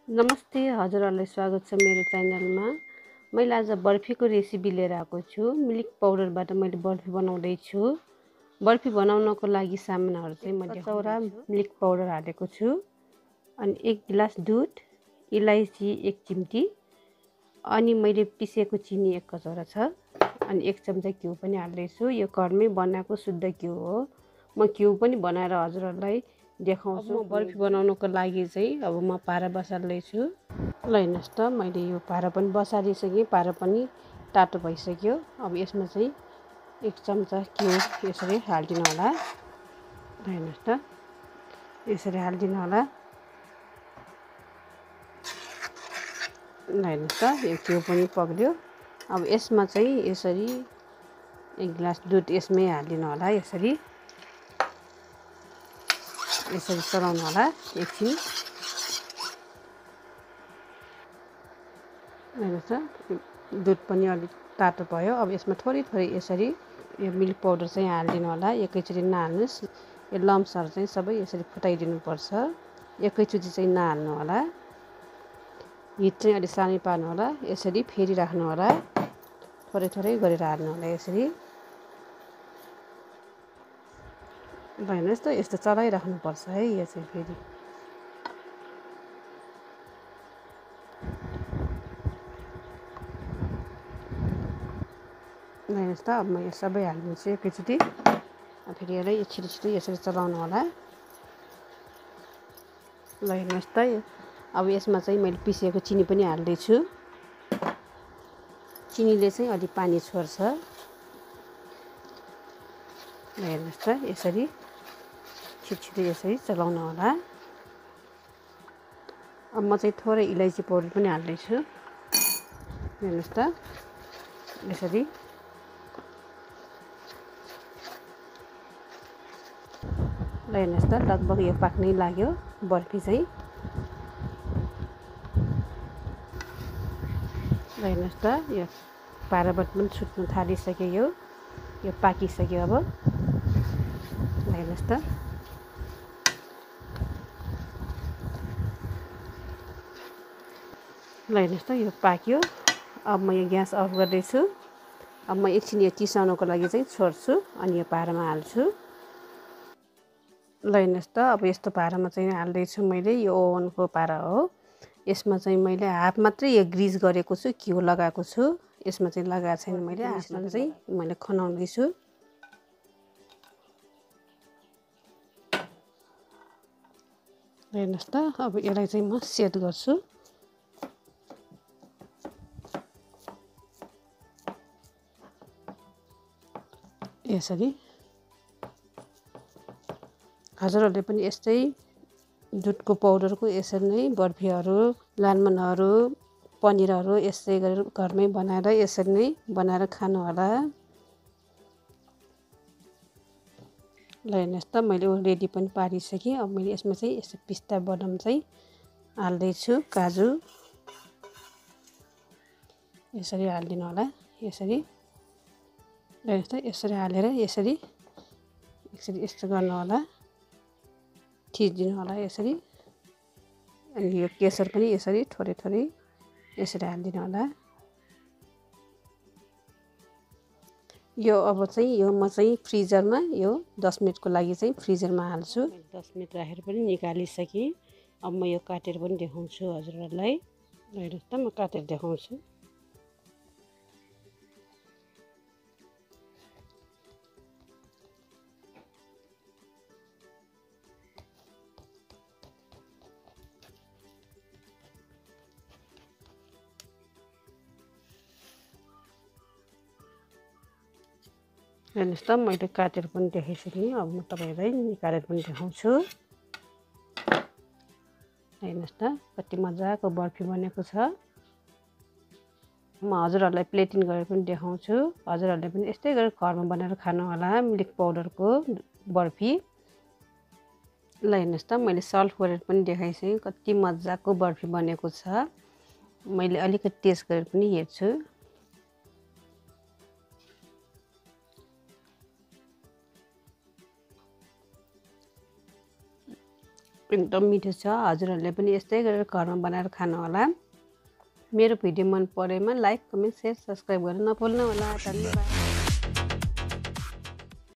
नमस्ते, हजुरहरूलाई स्वागत छ मेरो च्यानलमा। मैले आज बर्फीको रेसिपी लिएर आएको छु। मिल्क पाउडरबाट मैले बर्फी बनाउँदै छु। बर्फी बनाउनको लागि सामानहरू चाहिँ मैले चौरा मिल्क पाउडर हालेको छु, अनि 1 गिलास दुध, इलायची 1 चिम्टी, अनि मैले पिसेको चिनी 1 कचौरा छ, अनि 1 चम्चा घिउ पनि हाल्दैछु। यो घरमै बनाएको शुद्ध घिउ हो। म घिउ पनि बनाएर हजुरहरूलाई देखाउँछु। म बर्फी बनाउनको लागि चाहिँ अब म पारा बसाल्दैछु। ल हेर्नुहोस् त, मैले यो पारा पनि बसालिसकेँ। पारा पनि तातो भइसक्यो। अब यसमा चाहिँ 1 चम्चा घिउ यसरी हालिदिनु होला। ल हेर्नुहोस् त, यसरी हालिदिनु होला। ल हेर्नुहोस् त, यो घिउ पनि पग्ल्यो। अब यसमा चाहिँ यसरी 1 गिलास दुध यसमै हालिदिनु होला। यसरी चलाउनु होला एकछिन। हेर्नुहोस् त, दुध पनि अलिक तातो भयो। अब यसमा थोरै यसरी यो मिल्क पाउडर चाहिँ हालिदिनु होला। एकैचोटि नहाल्नुहोस्, यो लम्सहरू चाहिँ सबै यसरी फुटाइदिनुपर्छ। एकैचोटि चाहिँ नहाल्नु होला। हिट चाहिँ अलिक सानै पार्नु होला। यसरी फेरिराख्नु होला, थोरै गरेर हाल्नु होला यसरी। ल हेर्नुहोस् त, यस्तो चलाइराख्नुपर्छ है। यो चाहिँ फेरि हेर्नुहोस् त, अब म यो सबै हालिदिन्छु एकैचोटि। फेरि यसलाई छिटो यसरी चलाउनु होला। ल हेर्नुहोस् त, अब यसमा चाहिँ मैले पिसेको चिनी पनि हाल्दैछु। चिनीले चाहिँ अलिक पानी छोड्छ। ल हेर्नुहोस् त, यसरी छिटो यसरी चलाउनु होला। अब म चाहिँ थोरै इलायची पाउडर पनि हाल्दैछु। हेर्नुहोस् त, यसरी। ल हेर्नुहोस् त, लगभग यो पाक्नै लाग्यो बर्फी चाहिँ। ल हेर्नुहोस् त, यो पाराबाट पनि छुट्नु थालिसक्यो। यो पाकिसक्यो अब। ल हेर्नुहोस् त, ल हेर्नुहोस् त, यो पाक्यो। अब म यो ग्यास अफ गर्दैछु। अब म एकछिन यो चिसाउनको लागि चाहिँ छोड्छु, अनि यो पारामा हाल्छु। ल हेर्नुहोस् त, अब यस्तो पारामा चाहिँ हाल्दैछु मैले। यो ओभनको पारा हो। यसमा चाहिँ मैले हाफ मात्रै यो ग्रिज गरेको छु, घिउ लगाएको छु। यसमा चाहिँ लगाएको छैन मैले। हाफमा चाहिँ मैले खनाउँदैछु। हेर्नुहोस् त, अब यसलाई चाहिँ म सेट गर्छु। यसरी हजुरहरूले पनि यस्तै दुधको पाउडरको यसरी नै बर्फीहरू, लालमनहरू, पनिरहरू यसै गरेर घरमै बनाएर यसरी नै बनाएर खानु होला। ल हेर्नुहोस् त, मैले रेडी पनि पारिसकेँ। अब मैले यसमा चाहिँ यस्तो पिस्ता बदाम चाहिँ हाल्दैछु, काजु यसरी हालिदिनु होला। यसरी हेर्नुहोस् त, यसरी हालेर यसरी यस्तो गर्नु होला, थिचिदिनु होला यसरी। अनि यो केसर पनि यसरी थोरै यसरी हालिदिनु होला। यो अब चाहिँ म चाहिँ फ्रिजरमा यो 10 मिनटको लागि चाहिँ फ्रिजरमा हाल्छु। 10 मिनट राखेर पनि निकालिसकेँ। अब म यो काटेर पनि देखाउँछु हजुरहरूलाई। हेर्नुहोस् त, म काटेर देखाउँछु। हेर्नुहोस् त, मैले काटेर पनि देखाइसकेँ। अब म तपाईँहरूलाई निकालेर पनि देखाउँछु। हेर्नुहोस् त, कति मजाको बर्फी बनेको छ। म हजुरहरूलाई प्लेटिङ गरेर पनि देखाउँछु। हजुरहरूले पनि यस्तै गरेर घरमा बनाएर खानु होला मिल्क पाउडरको बर्फी। ल हेर्नुहोस् त, मैले सल्ट गरेर पनि देखाइसकेँ। कति मजाको बर्फी बनेको छ। मैले अलिकति टेस्ट गरेर पनि हेर्छु। एकदम मिठो छ। हजुरहरूले पनि यस्तै गरेर घरमा बनाएर खानु होला। मेरो भिडियो मन परेमा लाइक, कमेन्ट, शेयर, सब्स्क्राइब गर्न नभुल्नु होला। धन्यवाद।